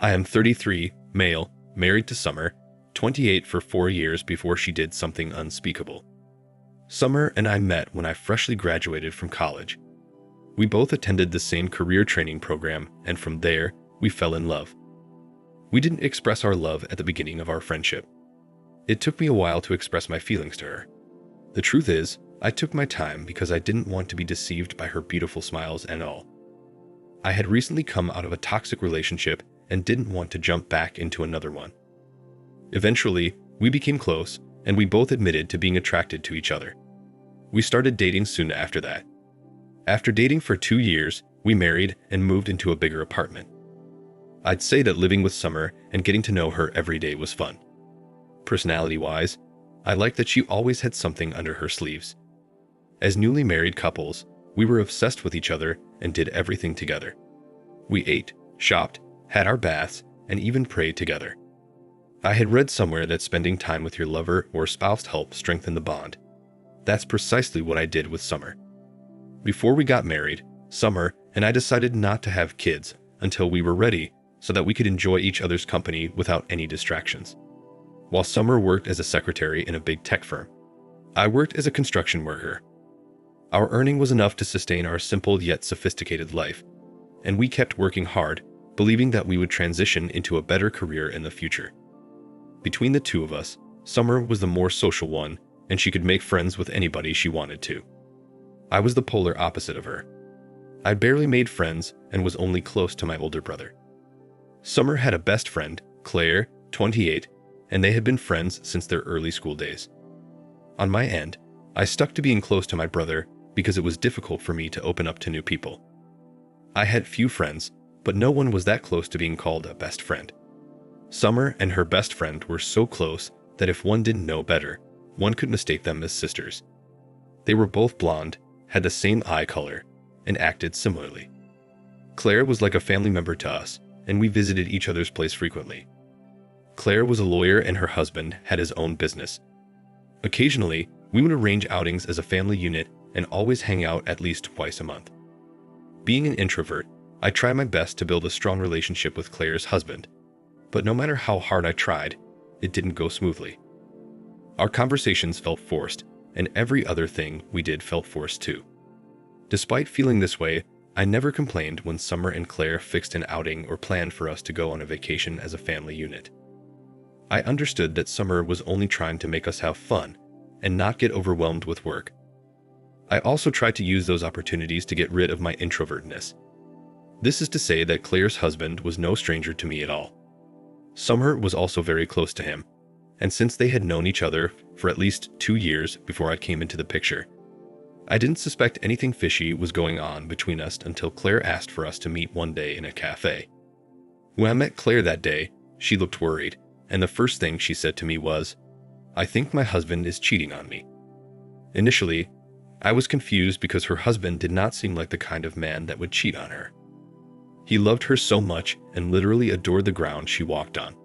I am 33, male, married to Summer, 28 for 4 years before she did something unspeakable. Summer and I met when I freshly graduated from college. We both attended the same career training program, and from there, we fell in love. We didn't express our love at the beginning of our friendship. It took me a while to express my feelings to her. The truth is, I took my time because I didn't want to be deceived by her beautiful smiles and all. I had recently come out of a toxic relationship and didn't want to jump back into another one. Eventually, we became close, and we both admitted to being attracted to each other. We started dating soon after that. After dating for 2 years, we married and moved into a bigger apartment. I'd say that living with Summer and getting to know her every day was fun. Personality-wise, I liked that she always had something under her sleeves. As newly married couples, we were obsessed with each other and did everything together. We ate, shopped, had our baths, and even prayed together. I had read somewhere that spending time with your lover or spouse helps strengthen the bond. That's precisely what I did with Summer. Before we got married, Summer and I decided not to have kids until we were ready so that we could enjoy each other's company without any distractions. While Summer worked as a secretary in a big tech firm, I worked as a construction worker. Our earning was enough to sustain our simple yet sophisticated life, and we kept working hard, believing that we would transition into a better career in the future. Between the two of us, Summer was the more social one, and she could make friends with anybody she wanted to. I was the polar opposite of her. I barely made friends and was only close to my older brother. Summer had a best friend, Claire, 28, and they had been friends since their early school days. On my end, I stuck to being close to my brother because it was difficult for me to open up to new people. I had few friends, but no one was that close to being called a best friend. Summer and her best friend were so close that if one didn't know better, one could mistake them as sisters. They were both blonde, had the same eye color, and acted similarly. Claire was like a family member to us, and we visited each other's place frequently. Claire was a lawyer and her husband had his own business. Occasionally, we would arrange outings as a family unit and always hang out at least twice a month. Being an introvert, I tried my best to build a strong relationship with Claire's husband, but no matter how hard I tried, it didn't go smoothly. Our conversations felt forced, and every other thing we did felt forced too. Despite feeling this way, I never complained when Summer and Claire fixed an outing or planned for us to go on a vacation as a family unit. I understood that Summer was only trying to make us have fun and not get overwhelmed with work. I also tried to use those opportunities to get rid of my introvertness. This is to say that Claire's husband was no stranger to me at all. Summer was also very close to him, and since they had known each other for at least 2 years before I came into the picture, I didn't suspect anything fishy was going on between us until Claire asked for us to meet one day in a cafe. When I met Claire that day, she looked worried, and the first thing she said to me was, "I think my husband is cheating on me." Initially, I was confused because her husband did not seem like the kind of man that would cheat on her. He loved her so much and literally adored the ground she walked on.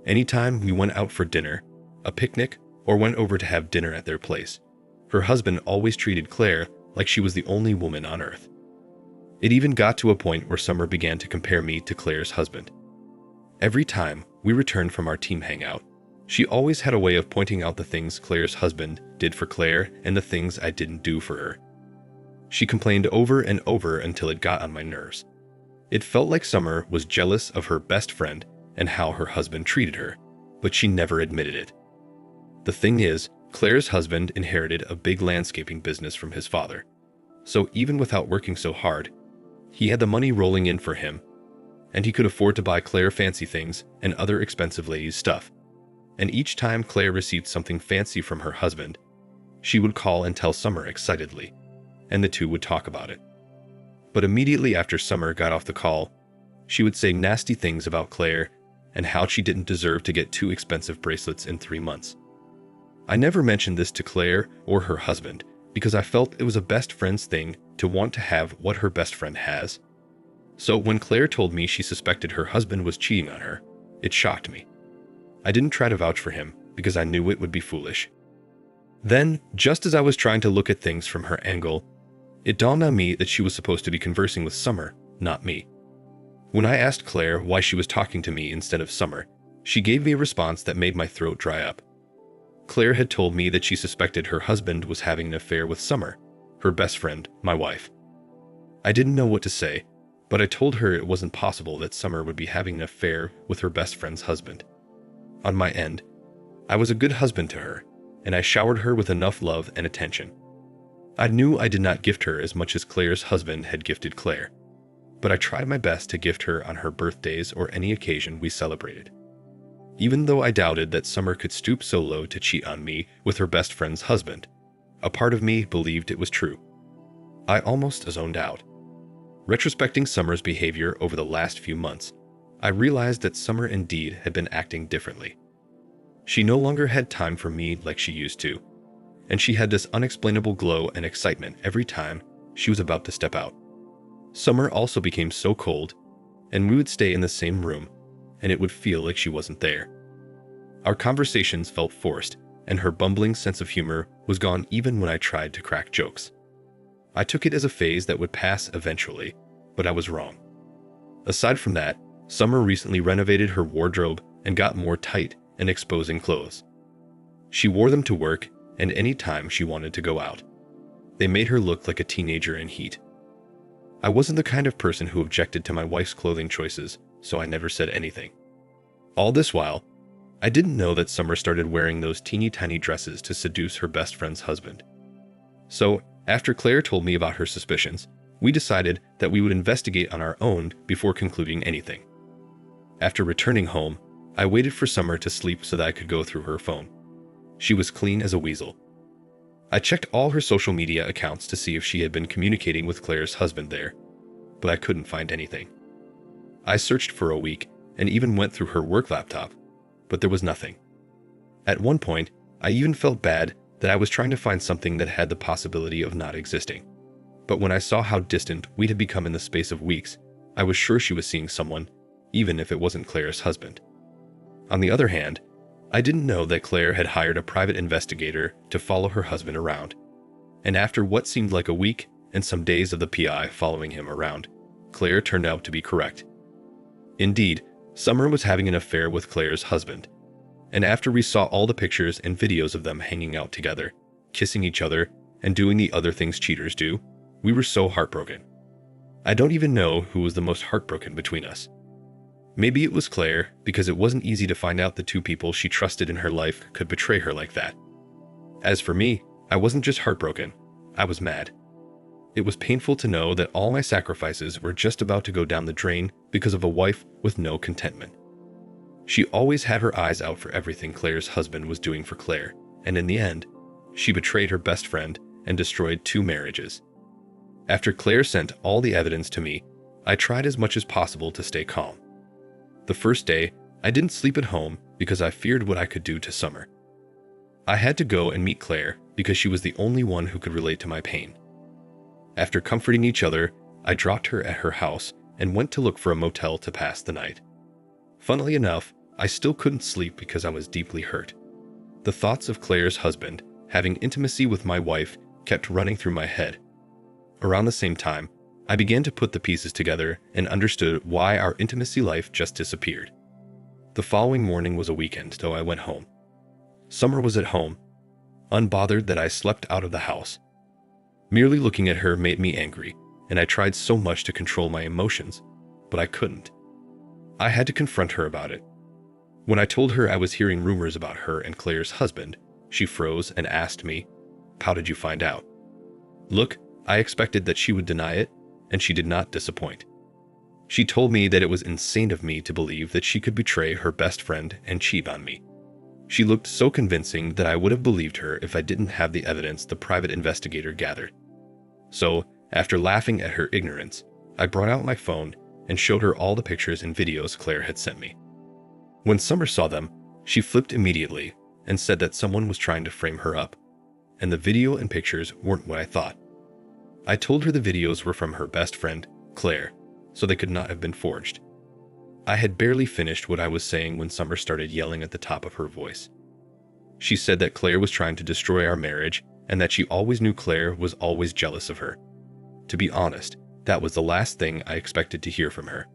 Anytime we went out for dinner, a picnic, or went over to have dinner at their place, her husband always treated Claire like she was the only woman on earth. It even got to a point where Summer began to compare me to Claire's husband. Every time we returned from our team hangout, she always had a way of pointing out the things Claire's husband did for Claire and the things I didn't do for her. She complained over and over until it got on my nerves. It felt like Summer was jealous of her best friend and how her husband treated her, but she never admitted it. The thing is, Claire's husband inherited a big landscaping business from his father, so even without working so hard, he had the money rolling in for him, and he could afford to buy Claire fancy things and other expensive ladies' stuff. And each time Claire received something fancy from her husband, she would call and tell Summer excitedly, and the two would talk about it. But immediately after Summer got off the call, she would say nasty things about Claire and how she didn't deserve to get 2 expensive bracelets in 3 months. I never mentioned this to Claire or her husband because I felt it was a best friend's thing to want to have what her best friend has. So when Claire told me she suspected her husband was cheating on her, it shocked me. I didn't try to vouch for him because I knew it would be foolish. Then, just as I was trying to look at things from her angle, it dawned on me that she was supposed to be conversing with Summer, not me. When I asked Claire why she was talking to me instead of Summer, she gave me a response that made my throat dry up. Claire had told me that she suspected her husband was having an affair with Summer, her best friend, my wife. I didn't know what to say, but I told her it wasn't possible that Summer would be having an affair with her best friend's husband. On my end, I was a good husband to her, and I showered her with enough love and attention. I knew I did not gift her as much as Claire's husband had gifted Claire, but I tried my best to gift her on her birthdays or any occasion we celebrated. Even though I doubted that Summer could stoop so low to cheat on me with her best friend's husband, a part of me believed it was true. I almost zoned out. Retrospecting Summer's behavior over the last few months, I realized that Summer indeed had been acting differently. She no longer had time for me like she used to, and she had this unexplainable glow and excitement every time she was about to step out. Summer also became so cold, and we would stay in the same room, and it would feel like she wasn't there. Our conversations felt forced, and her bumbling sense of humor was gone even when I tried to crack jokes. I took it as a phase that would pass eventually, but I was wrong. Aside from that, Summer recently renovated her wardrobe and got more tight and exposing clothes. She wore them to work and any time she wanted to go out. They made her look like a teenager in heat. I wasn't the kind of person who objected to my wife's clothing choices, so I never said anything. All this while, I didn't know that Summer started wearing those teeny tiny dresses to seduce her best friend's husband. So, after Claire told me about her suspicions, we decided that we would investigate on our own before concluding anything. After returning home, I waited for Summer to sleep so that I could go through her phone. She was clean as a weasel. I checked all her social media accounts to see if she had been communicating with Claire's husband there, but I couldn't find anything. I searched for a week and even went through her work laptop, but there was nothing. At one point, I even felt bad that I was trying to find something that had the possibility of not existing. But when I saw how distant we had become in the space of weeks, I was sure she was seeing someone, even if it wasn't Claire's husband. On the other hand, I didn't know that Claire had hired a private investigator to follow her husband around. And after what seemed like a week and some days of the PI following him around, Claire turned out to be correct. Indeed, Summer was having an affair with Claire's husband. And after we saw all the pictures and videos of them hanging out together, kissing each other, and doing the other things cheaters do, we were so heartbroken. I don't even know who was the most heartbroken between us. Maybe it was Claire, because it wasn't easy to find out the two people she trusted in her life could betray her like that. As for me, I wasn't just heartbroken, I was mad. It was painful to know that all my sacrifices were just about to go down the drain because of a wife with no contentment. She always had her eyes out for everything Claire's husband was doing for Claire, and in the end, she betrayed her best friend and destroyed 2 marriages. After Claire sent all the evidence to me, I tried as much as possible to stay calm. The first day, I didn't sleep at home because I feared what I could do to Summer. I had to go and meet Claire because she was the only one who could relate to my pain. After comforting each other, I dropped her at her house and went to look for a motel to pass the night. Funnily enough, I still couldn't sleep because I was deeply hurt. The thoughts of Claire's husband having intimacy with my wife kept running through my head. Around the same time, I began to put the pieces together and understood why our intimacy life just disappeared. The following morning was a weekend, so I went home. Summer was at home, unbothered that I slept out of the house. Merely looking at her made me angry, and I tried so much to control my emotions, but I couldn't. I had to confront her about it. When I told her I was hearing rumors about her and Claire's husband, she froze and asked me, "How did you find out?" Look, I expected that she would deny it, and she did not disappoint. She told me that it was insane of me to believe that she could betray her best friend and cheat on me. She looked so convincing that I would have believed her if I didn't have the evidence the private investigator gathered. So, after laughing at her ignorance, I brought out my phone and showed her all the pictures and videos Claire had sent me. When Summer saw them, she flipped immediately and said that someone was trying to frame her up, and the video and pictures weren't what I thought. I told her the videos were from her best friend, Claire, so they could not have been forged. I had barely finished what I was saying when Summer started yelling at the top of her voice. She said that Claire was trying to destroy our marriage and that she always knew Claire was always jealous of her. To be honest, that was the last thing I expected to hear from her.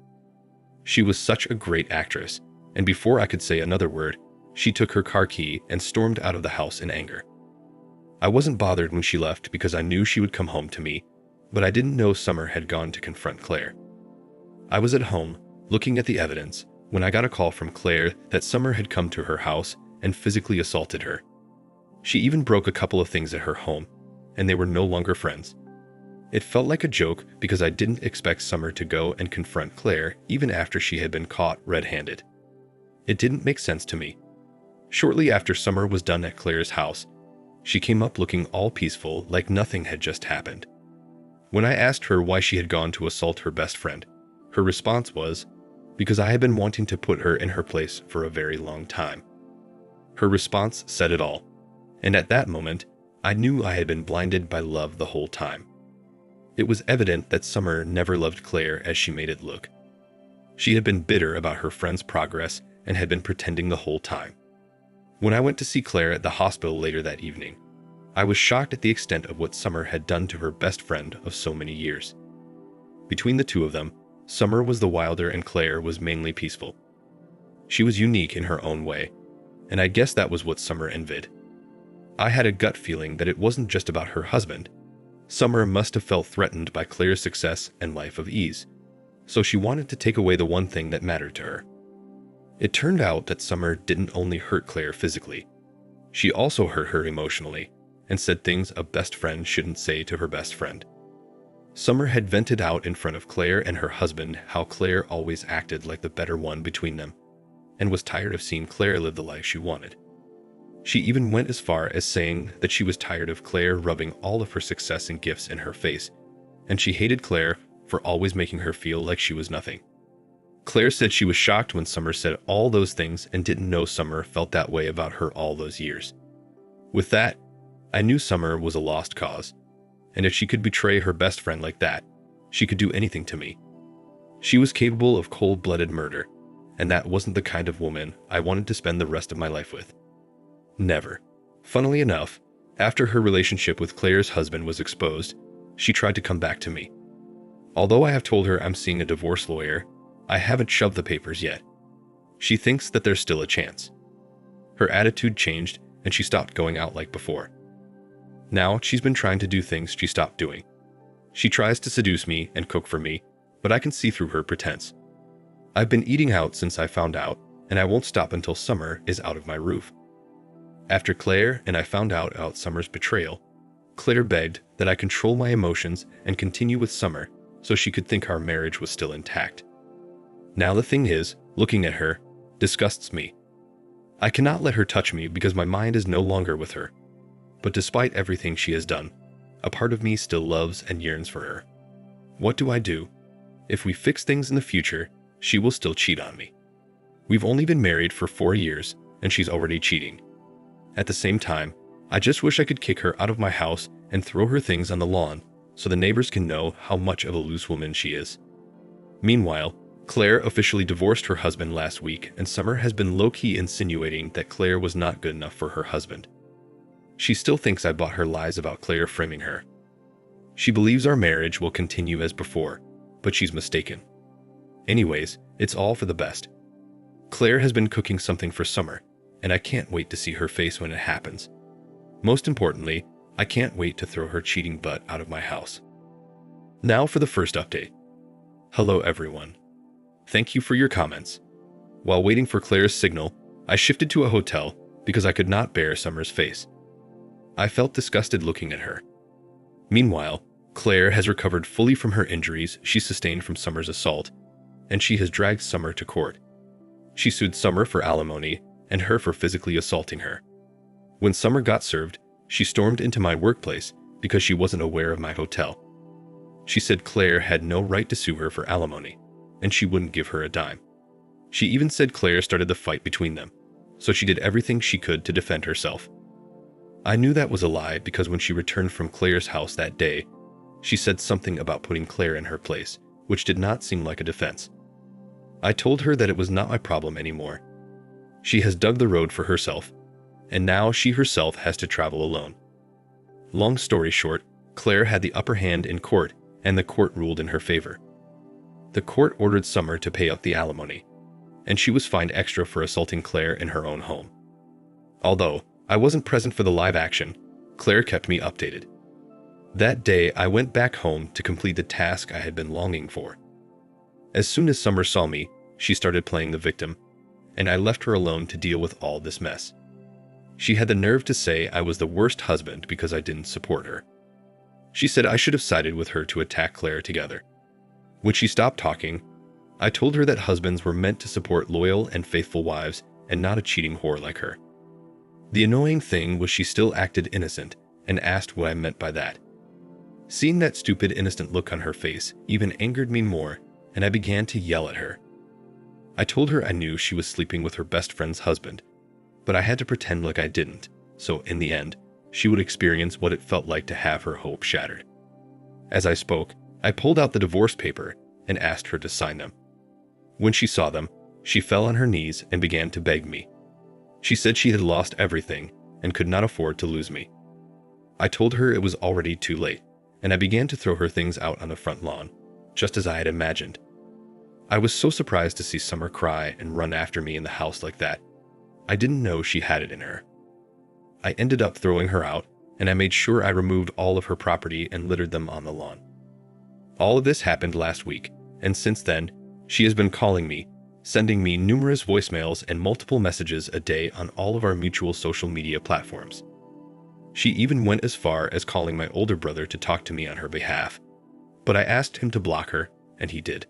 She was such a great actress, and before I could say another word, she took her car key and stormed out of the house in anger. I wasn't bothered when she left because I knew she would come home to me, but I didn't know Summer had gone to confront Claire. I was at home, looking at the evidence, when I got a call from Claire that Summer had come to her house and physically assaulted her. She even broke a couple of things at her home, and they were no longer friends. It felt like a joke because I didn't expect Summer to go and confront Claire even after she had been caught red-handed. It didn't make sense to me. Shortly after Summer was done at Claire's house, she came up looking all peaceful, like nothing had just happened. When I asked her why she had gone to assault her best friend, her response was, "Because I had been wanting to put her in her place for a very long time." Her response said it all, and at that moment, I knew I had been blinded by love the whole time. It was evident that Summer never loved Claire as she made it look. She had been bitter about her friend's progress and had been pretending the whole time. When I went to see Claire at the hospital later that evening, I was shocked at the extent of what Summer had done to her best friend of so many years. Between the two of them, Summer was the wilder and Claire was mainly peaceful. She was unique in her own way, and I guess that was what Summer envied. I had a gut feeling that it wasn't just about her husband. Summer must have felt threatened by Claire's success and life of ease, so she wanted to take away the one thing that mattered to her. It turned out that Summer didn't only hurt Claire physically, she also hurt her emotionally and said things a best friend shouldn't say to her best friend. Summer had vented out in front of Claire and her husband how Claire always acted like the better one between them, and was tired of seeing Claire live the life she wanted. She even went as far as saying that she was tired of Claire rubbing all of her success and gifts in her face, and she hated Claire for always making her feel like she was nothing. Claire said she was shocked when Summer said all those things and didn't know Summer felt that way about her all those years. With that, I knew Summer was a lost cause, and if she could betray her best friend like that, she could do anything to me. She was capable of cold-blooded murder, and that wasn't the kind of woman I wanted to spend the rest of my life with. Never. Funnily enough, after her relationship with Claire's husband was exposed, she tried to come back to me. Although I have told her I'm seeing a divorce lawyer, I haven't shoved the papers yet. She thinks that there's still a chance. Her attitude changed and she stopped going out like before. Now she's been trying to do things she stopped doing. She tries to seduce me and cook for me, but I can see through her pretense. I've been eating out since I found out, and I won't stop until Summer is out of my roof. After Claire and I found out about Summer's betrayal, Claire begged that I control my emotions and continue with Summer so she could think our marriage was still intact. Now the thing is, looking at her disgusts me. I cannot let her touch me because my mind is no longer with her. But despite everything she has done, a part of me still loves and yearns for her. What do I do? If we fix things in the future, she will still cheat on me. We've only been married for 4 years, and she's already cheating. At the same time, I just wish I could kick her out of my house and throw her things on the lawn so the neighbors can know how much of a loose woman she is. Meanwhile, Claire officially divorced her husband last week, and Summer has been low-key insinuating that Claire was not good enough for her husband. She still thinks I bought her lies about Claire framing her. She believes our marriage will continue as before, but she's mistaken. Anyways, it's all for the best. Claire has been cooking something for Summer, and I can't wait to see her face when it happens. Most importantly, I can't wait to throw her cheating butt out of my house. Now for the first update. Hello everyone. Thank you for your comments. While waiting for Claire's signal, I shifted to a hotel because I could not bear Summer's face. I felt disgusted looking at her. Meanwhile, Claire has recovered fully from her injuries she sustained from Summer's assault, and she has dragged Summer to court. She sued Summer for alimony and her for physically assaulting her. When Summer got served, she stormed into my workplace because she wasn't aware of my hotel. She said Claire had no right to sue her for alimony, and she wouldn't give her a dime. She even said Claire started the fight between them, so she did everything she could to defend herself. I knew that was a lie because when she returned from Claire's house that day, she said something about putting Claire in her place, which did not seem like a defense. I told her that it was not my problem anymore. She has dug the road for herself, and now she herself has to travel alone. Long story short, Claire had the upper hand in court, and the court ruled in her favor. The court ordered Summer to pay out the alimony, and she was fined extra for assaulting Claire in her own home. Although I wasn't present for the live action, Claire kept me updated. That day, I went back home to complete the task I had been longing for. As soon as Summer saw me, she started playing the victim, and I left her alone to deal with all this mess. She had the nerve to say I was the worst husband because I didn't support her. She said I should have sided with her to attack Claire together. When she stopped talking, I told her that husbands were meant to support loyal and faithful wives and not a cheating whore like her. The annoying thing was she still acted innocent and asked what I meant by that. Seeing that stupid, innocent look on her face even angered me more, and I began to yell at her. I told her I knew she was sleeping with her best friend's husband, but I had to pretend like I didn't, so in the end, she would experience what it felt like to have her hope shattered. As I spoke, I pulled out the divorce paper and asked her to sign them. When she saw them, she fell on her knees and began to beg me. She said she had lost everything and could not afford to lose me. I told her it was already too late, and I began to throw her things out on the front lawn, just as I had imagined. I was so surprised to see Summer cry and run after me in the house like that. I didn't know she had it in her. I ended up throwing her out, and I made sure I removed all of her property and littered them on the lawn. All of this happened last week, and since then, she has been calling me, sending me numerous voicemails and multiple messages a day on all of our mutual social media platforms. She even went as far as calling my older brother to talk to me on her behalf, but I asked him to block her, and he did.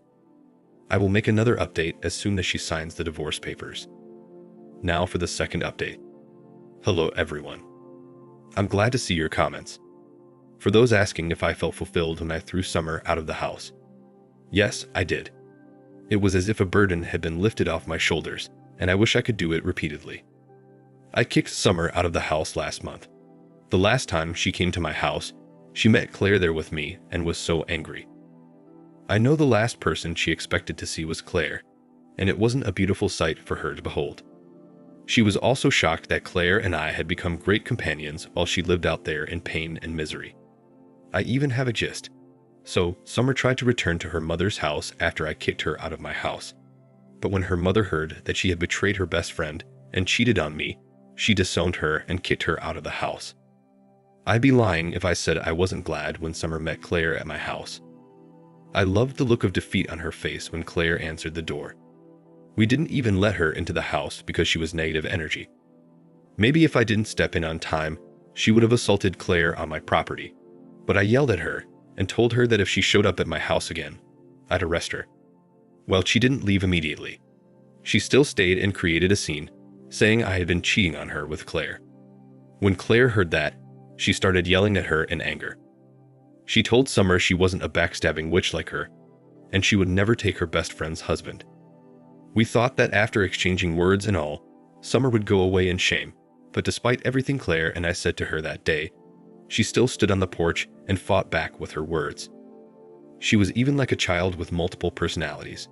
I will make another update as soon as she signs the divorce papers. Now for the second update. Hello everyone. I'm glad to see your comments. For those asking if I felt fulfilled when I threw Summer out of the house, yes, I did. It was as if a burden had been lifted off my shoulders, and I wish I could do it repeatedly. I kicked Summer out of the house last month. The last time she came to my house, she met Claire there with me and was so angry. I know the last person she expected to see was Claire, and it wasn't a beautiful sight for her to behold. She was also shocked that Claire and I had become great companions while she lived out there in pain and misery. I even have a gist. So, Summer tried to return to her mother's house after I kicked her out of my house. But when her mother heard that she had betrayed her best friend and cheated on me, she disowned her and kicked her out of the house. I'd be lying if I said I wasn't glad when Summer met Claire at my house. I loved the look of defeat on her face when Claire answered the door. We didn't even let her into the house because she was negative energy. Maybe if I didn't step in on time, she would have assaulted Claire on my property. But I yelled at her and told her that if she showed up at my house again, I'd arrest her. Well, she didn't leave immediately. She still stayed and created a scene, saying I had been cheating on her with Claire. When Claire heard that, she started yelling at her in anger. She told Summer she wasn't a backstabbing witch like her, and she would never take her best friend's husband. We thought that after exchanging words and all, Summer would go away in shame, but despite everything Claire and I said to her that day, she still stood on the porch and fought back with her words. She was even like a child with multiple personalities.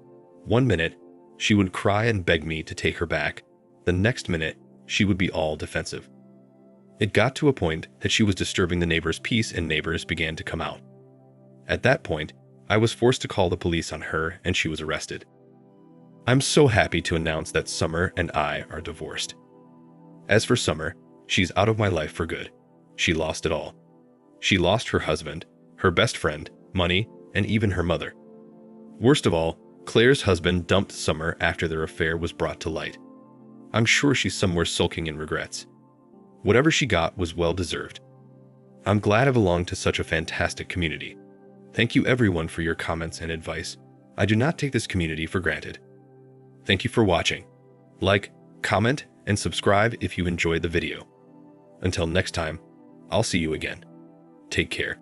One minute, she would cry and beg me to take her back. The next minute, she would be all defensive. It got to a point that she was disturbing the neighbors' peace and neighbors began to come out. At that point, I was forced to call the police on her and she was arrested. I'm so happy to announce that Summer and I are divorced. As for Summer, she's out of my life for good. She lost it all. She lost her husband, her best friend, money, and even her mother. Worst of all, Claire's husband dumped Summer after their affair was brought to light. I'm sure she's somewhere sulking in regrets. Whatever she got was well deserved. I'm glad I belong to such a fantastic community. Thank you everyone for your comments and advice. I do not take this community for granted. Thank you for watching. Like, comment, and subscribe if you enjoyed the video. Until next time, I'll see you again. Take care.